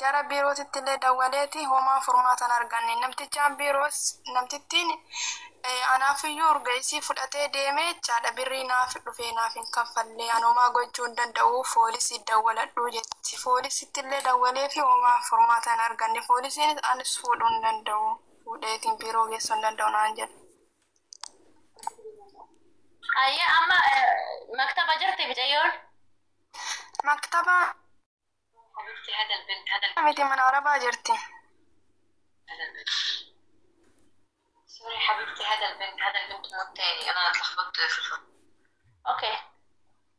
jara biirootitti illee dawwaleeti homaa furmaatan arganne namtichaan biiroos namtittiin anaafiyyuu urgeessii fudhatee deemee jechaadha birrii naaf dhufee naaf hin kaffallee anomaa gochuu hin danda'u foolisii dawwaladhuu jetti foolisitti illee dawwalee fi homaa furmaatan arganne foolisiin anis fuudhuu hin danda'u fuudheetiin biiroo geessuu hin danda'u naan jedhu. Ayya amma maktaba jirti bicayoon. Maktaba حبيبتي هذا البنت هذا متى من عربة جرتي البنت سوري حبيبتي هذا البنت مو التاني انا اتلخبطت في الخط. اوكي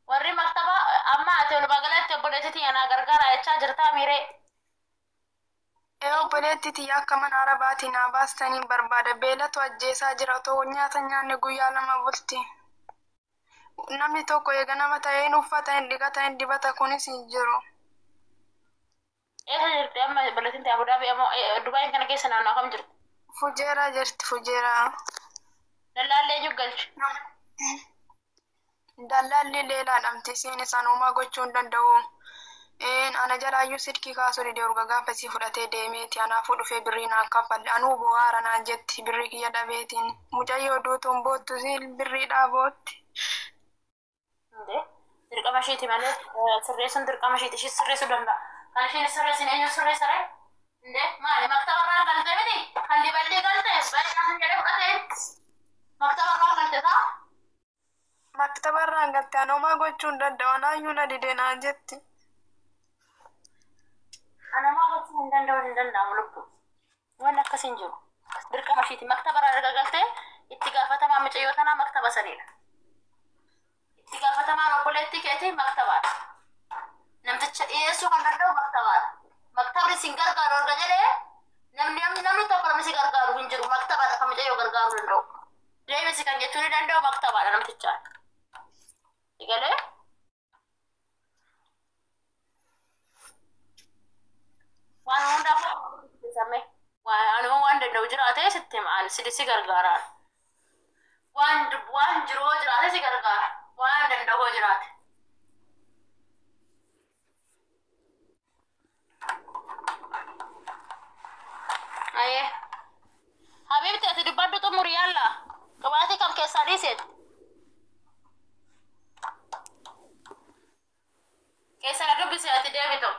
وري مكتبة اما اتولى بقلت بولتي انا غرغرة ايشا جرتا ميري ايو بولتي تيا كمان عرباتي ناباستاني بربادة بيلت وجيسا جراتو ونياتا نياني قويا لما بولتي namni tokko eega nama ta'een uffata hin dhigata hin dibata kunis hin jiru. jirti amma balatin Abu Dhabi amma Dubai kana keessa naannoo kam jirti? Fujeera jirti fujeera. Dallaallee juggalchi. Dallaalli leelaa dhamti isiin isaan homaa gochuu hin danda'u. Ana jalaayyuu silkii kaasuu didee urga gaafasii fudhatee deemeeti anaafuu dhufee birrii naan kaffalle anuu bu'aara naan jetti birrii kiyya dhabeetiin mucayyoo duutuun boottu birriidhaa bootti. Dirqama isheeti malee sirreessuun dirqama isheeti ishee sirreessuu danda'a. Kan isheen sirreessin eenyu sirreessare? Maali maktabarraa galte miti? Halli ballee galte baay'inaan hin jedhee fudhatee maktabarraa galte ta'a? Maktabarraa galte anomaa gochuu hin danda'u anaayyuu na didee naan jetti. Anomaa gochuu hin danda'amu lubbuu. Wanni akkas hin jiru. Dirqama isheeti maktabarraa erga galtee itti gaafatamaa mucayyoo tanaa maktaba sanidha. Itti gaafatamaa obboleettii keetii maktabaadha. Namticha dhiyeessuu kan danda'u maktabaadha. Maktabni sin gargaaru erga jedhee namni tokko namni si gargaaru hin jiru maktabaadha kan mucayyoo gargaaruu danda'u. Deebisi kan jechuu ni danda'u maktabaadha namtichaan. Egalee waan hundaaf waan danda'u jiraatee sitti himaan si gargaaraan. Waan jiru hoo jiraate si gargaara. Waan danda'u hoo jiraate. Aye. Habibti ati dubbadhu xumuri yalla. Qabaatii kam keessaa dhiiseet? Keessa na dubbise ati deebitu.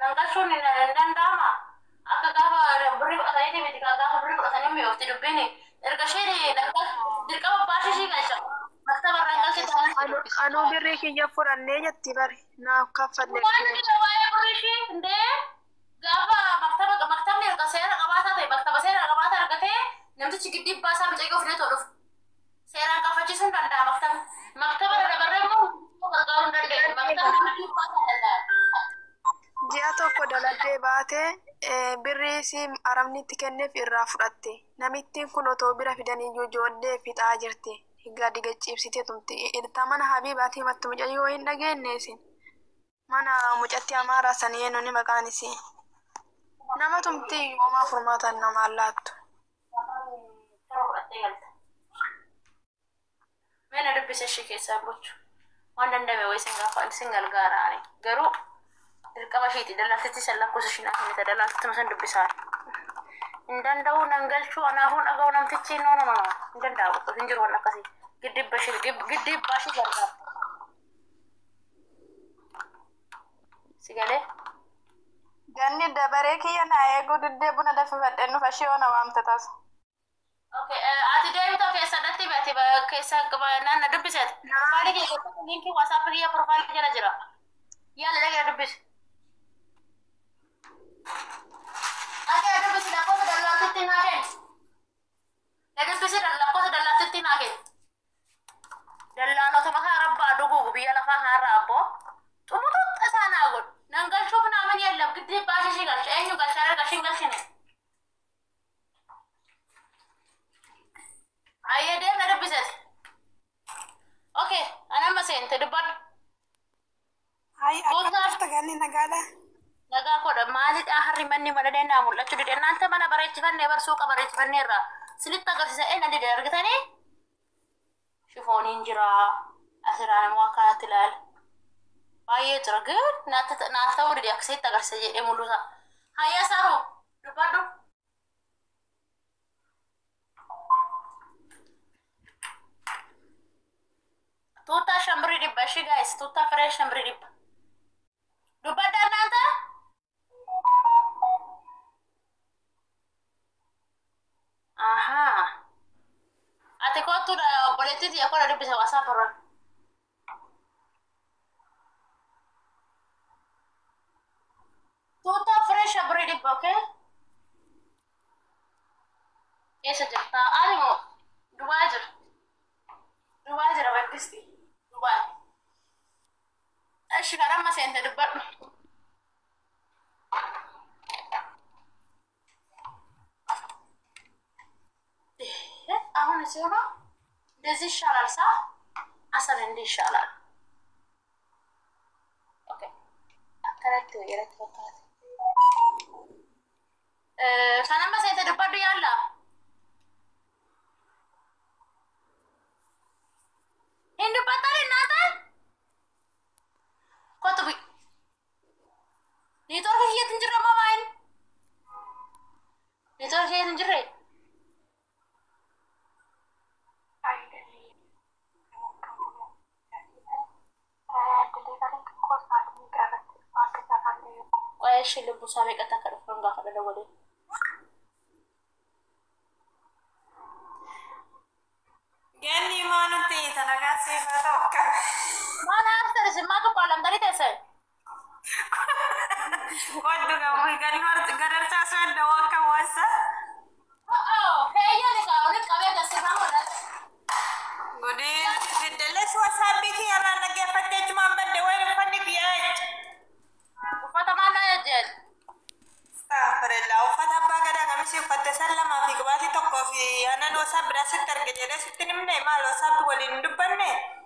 Nan galchuun hin danda'ama. Akka gaafa birrii fudhatanii miti gaafa birrii fudhatanii mi'oofti dubbini. Erga isheen dirqama baashii ishii galcha. Maktabarraa galchite. Anuu birrii kiyya fudhannee jetti bari naaf kaffallee. Waan inni waa'ee birrii ishii gaafa maktabni erga seera qabaataa ta'e maktaba seera qabaataa argatee namtichi giddii baasaa mucayyoo fidee toluuf seeraan gaafachiisuu hin danda'a maktabni. Maktaba dabarree immoo gargaaruu hin dandeenye. Maktabni giddii baasaa danda'a. Ji'a tokko daladdee baatee birrii si aramni itti kenneef irraa fudhatte. Namittiin kun otoo bira fidanii ijoollee fixaa jirti. Gadi gachiibsitee tumti. Irta mana Habiibaatii mattu mucayyoo hin dhageenye isin. Mana mucatti amaaraa sanii eenyuuni maqaan isii. Nama tumti homaa furmaatan namaan laattu. Meena dubbisa ishee keessaa gochu. Waan dandame wayii sin gargaaraani. Garuu dirqama isheeti dallaaltitti san lakkoofsa isheen akkamitti dallaaltitti san dubbisaan. Hin danda'u nan galchuu anaafuu dhaga'u namtichi hin danda'u hin jiru waan akkasii. Giddibba ishee gargaara. Si galee? Ganni dabaree kiyya naa eeguu diddee buna danfifadhee nuuf ashee oona waamte taas. Ati deebitoo keessa datti beeti keessa naanna dubbiseeti. Profaayilii keessatti liinkii waasaappi kiyya profaayilii jala jira. Yaala dhagee dubbisi. Dhagee dubbisi lakkoofsa dallaaltitti naa kenni. Dubbisi lakkoofsa dallaaltitti naa kenni. Dallaalota makaa rabbaa dhuguugu biyya lafaa haarraa abboo. Xumututti isaa naa godhu. Nan galchuuf naaman yeellam giddii baashii ishii galcha eenyu galchaa erga ishiin galchine. Ayyee deemna dubbisete. Okay, anamma seente dubbadhu. Akka ganni nagaadha. Nagaa kodha maalidha harri manni madadee naa mul'achuu dide እናንተ mana bareechifannee barsuuqa bareechifannee irraa silitti agarsiisa eenna dide argitanii shifooniin jira asirraa namoo akkanatti ilaala. baay'ee jira ግን naata wadi akkasitti agarsiisa jedhee mul'isa. Hayya Saaro dubbadhu. Tuutaa shambrii dhibba ishii gaayis tuutaa firee shambrii dhibba. Dubbadhaa naanta. Ahaa. Ati kootuudha obboleettii xiyya kola dubbisa waasaa birraa. Tuutaa firee shambrii dhibba okee. Eessa jirta? Ani moo Dubaay jira. Dubaay jira bakkisti. Dubaay. Eshi karamma seente dubbadhu. አሁን ሲሆን እንደዚህ ይሻላል ሳ አሰር እንዲህ ይሻላል ኦኬ አከራክቶ የረት ፈታት ሰላም ሰይተ ደባዱ ያላ እንዱ ባታሪ እናታ ኮቱቢ ኔትወርክ እየትንጅረ ማማይን ኔትወርክ እየትንጅረ ايش اللي ابو سامي قتك الفرن داخل الاولي جاني ما نتي تلقى سيفا توكل ما انا ارسل اسمك قلم دري تسال ودو قوي قال مرت قرر تاسو دوك موسى هي اللي قاولت قبل تسمع ولا ودي تدلس وسابك يا انا نقفتك ما بده وين فنك يا وفتما لا يجل استغفر الله وفتبا قدا كمشي فتسلم في قباتي تقو في انا لو ساب راسك ترجع ستنمني ما لو ساب ولي ندبني